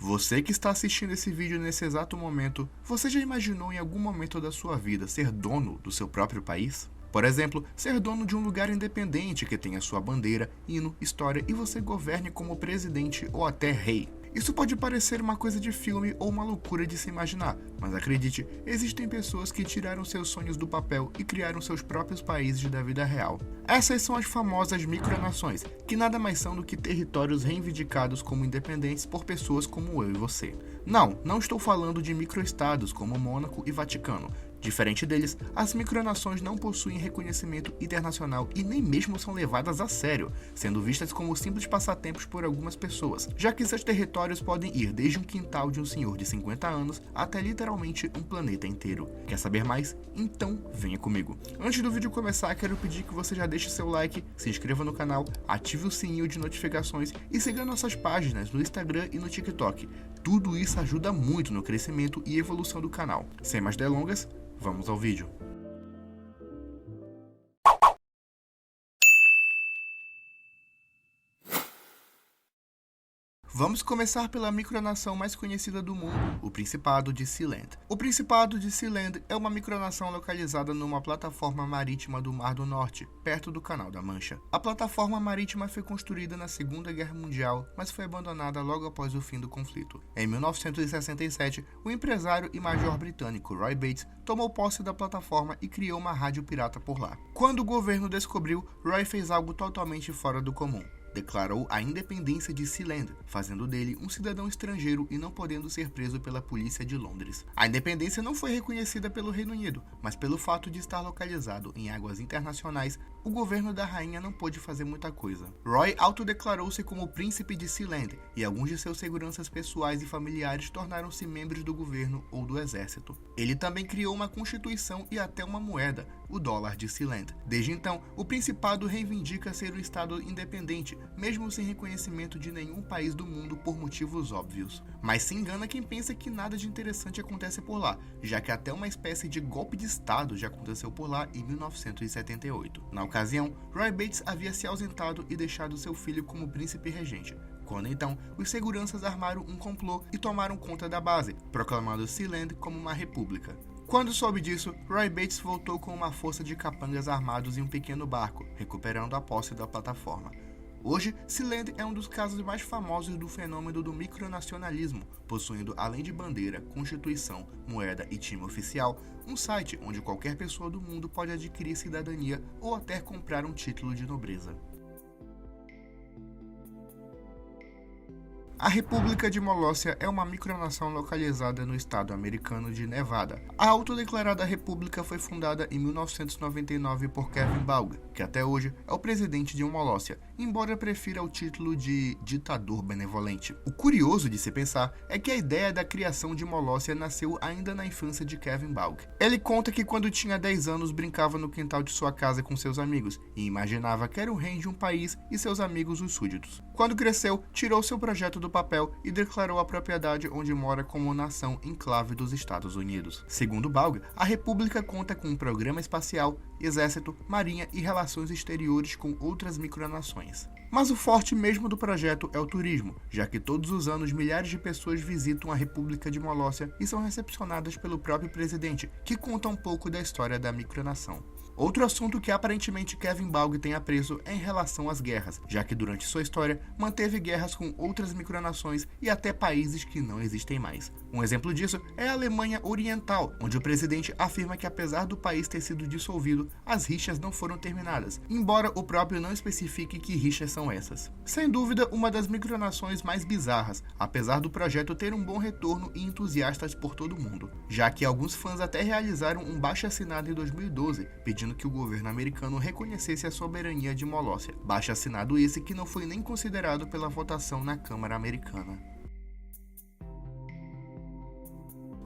Você que está assistindo esse vídeo nesse exato momento, você já imaginou em algum momento da sua vida ser dono do seu próprio país? Por exemplo, ser dono de um lugar independente que tenha sua bandeira, hino, história e você governe como presidente ou até rei. Isso pode parecer uma coisa de filme ou uma loucura de se imaginar, mas acredite, existem pessoas que tiraram seus sonhos do papel e criaram seus próprios países da vida real. Essas são as famosas micronações, que nada mais são do que territórios reivindicados como independentes por pessoas como eu e você. Não estou falando de microestados como Mônaco e Vaticano. Diferente deles, as micronações não possuem reconhecimento internacional e nem mesmo são levadas a sério, sendo vistas como simples passatempos por algumas pessoas, já que seus territórios podem ir desde um quintal de um senhor de 50 anos até literalmente um planeta inteiro. Quer saber mais? Então venha comigo. Antes do vídeo começar, quero pedir que você já deixe seu like, se inscreva no canal, ative o sininho de notificações e siga nossas páginas no Instagram e no TikTok. Tudo isso ajuda muito no crescimento e evolução do canal. Sem mais delongas, vamos ao vídeo. Vamos começar pela micronação mais conhecida do mundo, o Principado de Sealand. O Principado de Sealand é uma micronação localizada numa plataforma marítima do Mar do Norte, perto do Canal da Mancha. A plataforma marítima foi construída na Segunda Guerra Mundial, mas foi abandonada logo após o fim do conflito. Em 1967, o empresário e major britânico Roy Bates tomou posse da plataforma e criou uma rádio pirata por lá. Quando o governo descobriu, Roy fez algo totalmente fora do comum. Declarou a independência de Sealand, fazendo dele um cidadão estrangeiro e não podendo ser preso pela polícia de Londres. A independência não foi reconhecida pelo Reino Unido, mas pelo fato de estar localizado em águas internacionais, o governo da rainha não pôde fazer muita coisa. Roy autodeclarou-se como o príncipe de Sealand e alguns de seus seguranças pessoais e familiares tornaram-se membros do governo ou do exército. Ele também criou uma constituição e até uma moeda, o dólar de Sealand. Desde então, o Principado reivindica ser um estado independente, mesmo sem reconhecimento de nenhum país do mundo por motivos óbvios. Mas se engana quem pensa que nada de interessante acontece por lá, já que até uma espécie de golpe de estado já aconteceu por lá em 1978. Na ocasião, Roy Bates havia se ausentado e deixado seu filho como príncipe regente. Quando então, os seguranças armaram um complô e tomaram conta da base, proclamando Sealand como uma república. Quando soube disso, Roy Bates voltou com uma força de capangas armados em um pequeno barco, recuperando a posse da plataforma. Hoje, Sealand é um dos casos mais famosos do fenômeno do micronacionalismo, possuindo, além de bandeira, constituição, moeda e time oficial, um site onde qualquer pessoa do mundo pode adquirir cidadania ou até comprar um título de nobreza. A República de Molóssia é uma micronação localizada no estado americano de Nevada. A autodeclarada república foi fundada em 1999 por Kevin Baugh, que até hoje é o presidente de Molóssia, embora prefira o título de ditador benevolente. O curioso de se pensar é que a ideia da criação de Molóssia nasceu ainda na infância de Kevin Baugh. Ele conta que quando tinha 10 anos brincava no quintal de sua casa com seus amigos e imaginava que era o rei de um país e seus amigos os súditos. Quando cresceu, tirou seu projeto do papel e declarou a propriedade onde mora como nação enclave dos Estados Unidos. Segundo Baugh, a república conta com um programa espacial, exército, marinha e relações exteriores com outras micronações. Mas o forte mesmo do projeto é o turismo, já que todos os anos milhares de pessoas visitam a República de Molóssia e são recepcionadas pelo próprio presidente, que conta um pouco da história da micronação. Outro assunto que aparentemente Kevin Baugh tem apreço é em relação às guerras, já que durante sua história manteve guerras com outras micronações e até países que não existem mais. Um exemplo disso é a Alemanha Oriental, onde o presidente afirma que apesar do país ter sido dissolvido, as rixas não foram terminadas, embora o próprio não especifique que rixas são essas. Sem dúvida, uma das micronações mais bizarras, apesar do projeto ter um bom retorno e entusiastas por todo o mundo, já que alguns fãs até realizaram um baixo-assinado em 2012, pedindo que o governo americano reconhecesse a soberania de Molóssia, baixo-assinado esse que não foi nem considerado pela votação na Câmara Americana.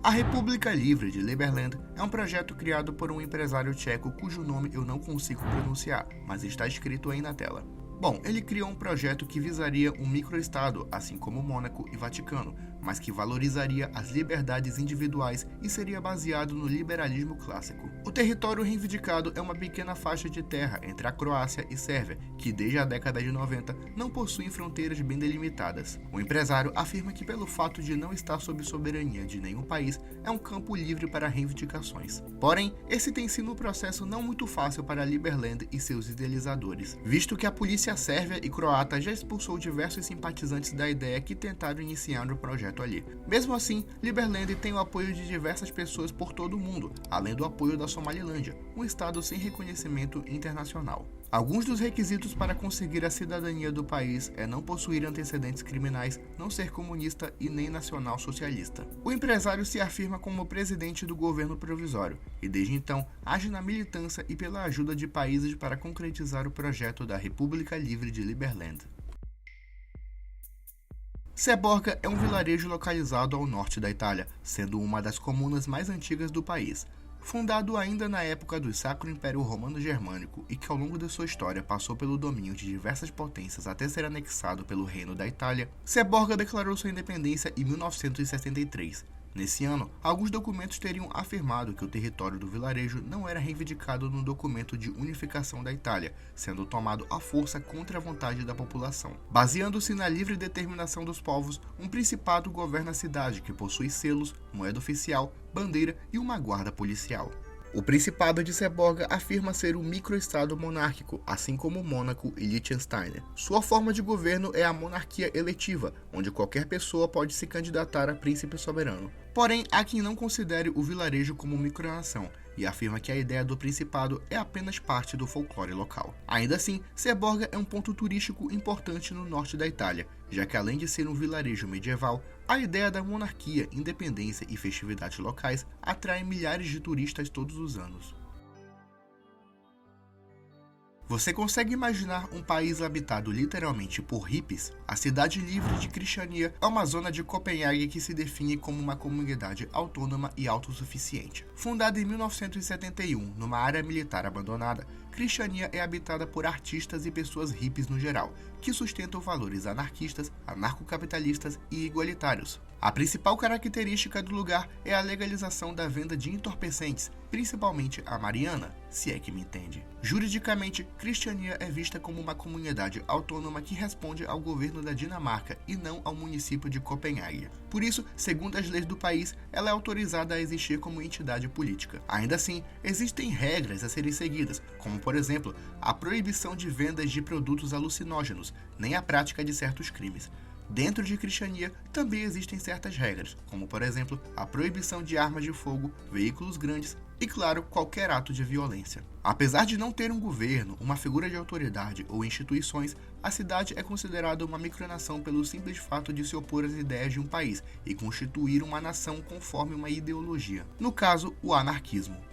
A República Livre de Liberland é um projeto criado por um empresário tcheco cujo nome eu não consigo pronunciar, mas está escrito aí na tela. Bom, ele criou um projeto que visaria um microestado, assim como Mônaco e Vaticano, mas que valorizaria as liberdades individuais e seria baseado no liberalismo clássico. O território reivindicado é uma pequena faixa de terra entre a Croácia e Sérvia, que desde a década de 90 não possuem fronteiras bem delimitadas. O empresário afirma que pelo fato de não estar sob soberania de nenhum país, é um campo livre para reivindicações. Porém, esse tem sido um processo não muito fácil para Liberland e seus idealizadores, visto que a polícia sérvia e croata já expulsou diversos simpatizantes da ideia que tentaram iniciar o projeto ali. Mesmo assim, Liberland tem o apoio de diversas pessoas por todo o mundo, além do apoio da Somalilândia, um estado sem reconhecimento internacional. Alguns dos requisitos para conseguir a cidadania do país é não possuir antecedentes criminais, não ser comunista e nem nacional-socialista. O empresário se afirma como presidente do governo provisório e desde então age na militância e pela ajuda de países para concretizar o projeto da República Livre de Liberland. Seborga é um vilarejo localizado ao norte da Itália, sendo uma das comunas mais antigas do país. Fundado ainda na época do Sacro Império Romano-Germânico e que ao longo de sua história passou pelo domínio de diversas potências até ser anexado pelo Reino da Itália, Seborga declarou sua independência em 1973. Nesse ano, alguns documentos teriam afirmado que o território do vilarejo não era reivindicado no documento de unificação da Itália, sendo tomado à força contra a vontade da população. Baseando-se na livre determinação dos povos, um principado governa a cidade, que possui selos, moeda oficial, bandeira e uma guarda policial. O Principado de Seborga afirma ser um microestado monárquico, assim como Mônaco e Liechtenstein. Sua forma de governo é a monarquia eletiva, onde qualquer pessoa pode se candidatar a príncipe soberano. Porém, há quem não considere o vilarejo como micronação e afirma que a ideia do principado é apenas parte do folclore local. Ainda assim, Seborga é um ponto turístico importante no norte da Itália, já que além de ser um vilarejo medieval, a ideia da monarquia, independência e festividades locais atrai milhares de turistas todos os anos. Você consegue imaginar um país habitado literalmente por hippies? A cidade livre de Cristiania é uma zona de Copenhague que se define como uma comunidade autônoma e autossuficiente. Fundada em 1971 numa área militar abandonada, Cristiania é habitada por artistas e pessoas hippies no geral, que sustentam valores anarquistas, anarcocapitalistas e igualitários. A principal característica do lugar é a legalização da venda de entorpecentes, principalmente a marihuana, se é que me entende. Juridicamente, Cristiania é vista como uma comunidade autônoma que responde ao governo da Dinamarca e não ao município de Copenhague. Por isso, segundo as leis do país, ela é autorizada a existir como entidade política. Ainda assim, existem regras a serem seguidas, como por exemplo, a proibição de vendas de produtos alucinógenos, nem a prática de certos crimes. Dentro de Cristiania também existem certas regras, como por exemplo, a proibição de armas de fogo, veículos grandes e, claro, qualquer ato de violência. Apesar de não ter um governo, uma figura de autoridade ou instituições, a cidade é considerada uma micronação pelo simples fato de se opor às ideias de um país e constituir uma nação conforme uma ideologia, no caso, o anarquismo.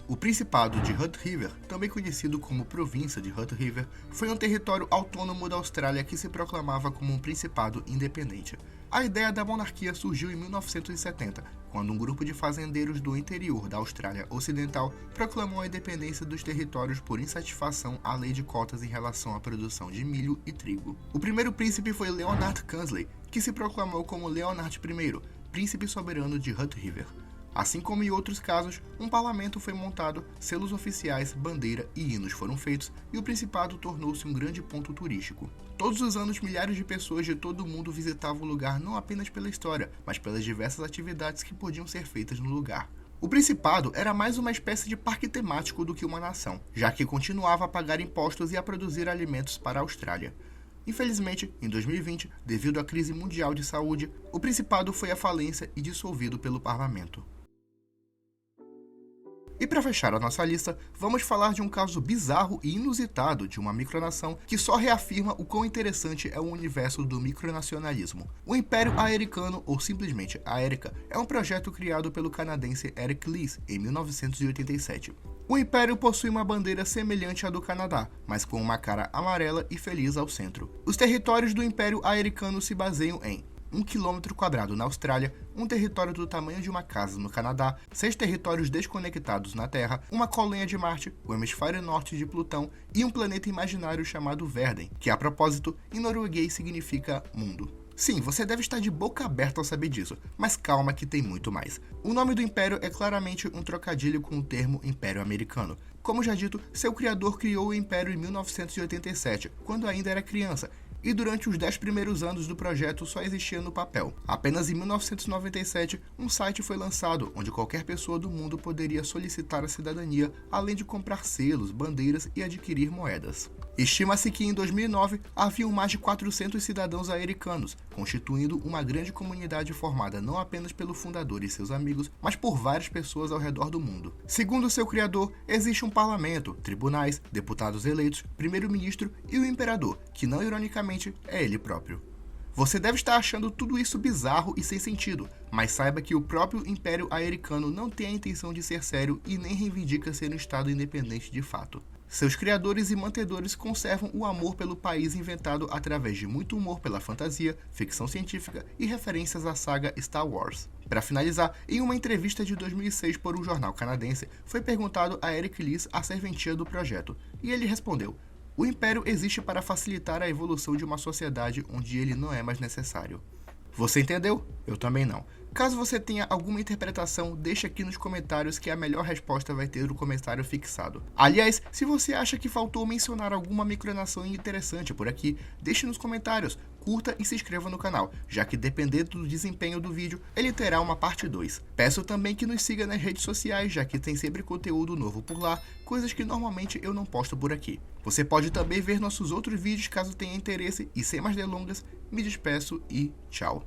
O Principado de Hutt River, também conhecido como Província de Hutt River, foi um território autônomo da Austrália que se proclamava como um principado independente. A ideia da monarquia surgiu em 1970, quando um grupo de fazendeiros do interior da Austrália Ocidental proclamou a independência dos territórios por insatisfação à lei de cotas em relação à produção de milho e trigo. O primeiro príncipe foi Leonard Kingsley, que se proclamou como Leonard I, príncipe soberano de Hutt River. Assim como em outros casos, um parlamento foi montado, selos oficiais, bandeira e hinos foram feitos e o Principado tornou-se um grande ponto turístico. Todos os anos, milhares de pessoas de todo o mundo visitavam o lugar não apenas pela história, mas pelas diversas atividades que podiam ser feitas no lugar. O Principado era mais uma espécie de parque temático do que uma nação, já que continuava a pagar impostos e a produzir alimentos para a Austrália. Infelizmente, em 2020, devido à crise mundial de saúde, o Principado foi à falência e dissolvido pelo parlamento. E para fechar a nossa lista, vamos falar de um caso bizarro e inusitado de uma micronação que só reafirma o quão interessante é o universo do micronacionalismo. O Império Americano, ou simplesmente Aérica, é um projeto criado pelo canadense Eric Lees em 1987. O Império possui uma bandeira semelhante à do Canadá, mas com uma cara amarela e feliz ao centro. Os territórios do Império Americano se baseiam em 1 km² na Austrália, um território do tamanho de uma casa no Canadá, 6 territórios desconectados na Terra, uma colônia de Marte, o hemisfério norte de Plutão e um planeta imaginário chamado Verden, que, a propósito, em norueguês significa mundo. Sim, você deve estar de boca aberta ao saber disso, mas calma que tem muito mais. O nome do império é claramente um trocadilho com o termo Império Americano. Como já dito, seu criador criou o império em 1987, quando ainda era criança, e durante os 10 primeiros anos do projeto só existia no papel. Apenas em 1997, um site foi lançado onde qualquer pessoa do mundo poderia solicitar a cidadania, além de comprar selos, bandeiras e adquirir moedas. Estima-se que em 2009 haviam mais de 400 cidadãos americanos, constituindo uma grande comunidade formada não apenas pelo fundador e seus amigos, mas por várias pessoas ao redor do mundo. Segundo seu criador, existe um parlamento, tribunais, deputados eleitos, primeiro-ministro e o imperador, que não ironicamente é ele próprio. Você deve estar achando tudo isso bizarro e sem sentido, mas saiba que o próprio Império Americano não tem a intenção de ser sério e nem reivindica ser um Estado independente de fato. Seus criadores e mantedores conservam o amor pelo país inventado através de muito humor pela fantasia, ficção científica e referências à saga Star Wars. Para finalizar, em uma entrevista de 2006 por um jornal canadense, foi perguntado a Eric Liss a serventia do projeto, e ele respondeu: "O Império existe para facilitar a evolução de uma sociedade onde ele não é mais necessário." Você entendeu? Eu também não. Caso você tenha alguma interpretação, deixe aqui nos comentários que a melhor resposta vai ter o comentário fixado. Aliás, se você acha que faltou mencionar alguma micronação interessante por aqui, deixe nos comentários, curta e se inscreva no canal, já que dependendo do desempenho do vídeo, ele terá uma parte 2. Peço também que nos siga nas redes sociais, já que tem sempre conteúdo novo por lá, coisas que normalmente eu não posto por aqui. Você pode também ver nossos outros vídeos caso tenha interesse, e sem mais delongas, me despeço e tchau.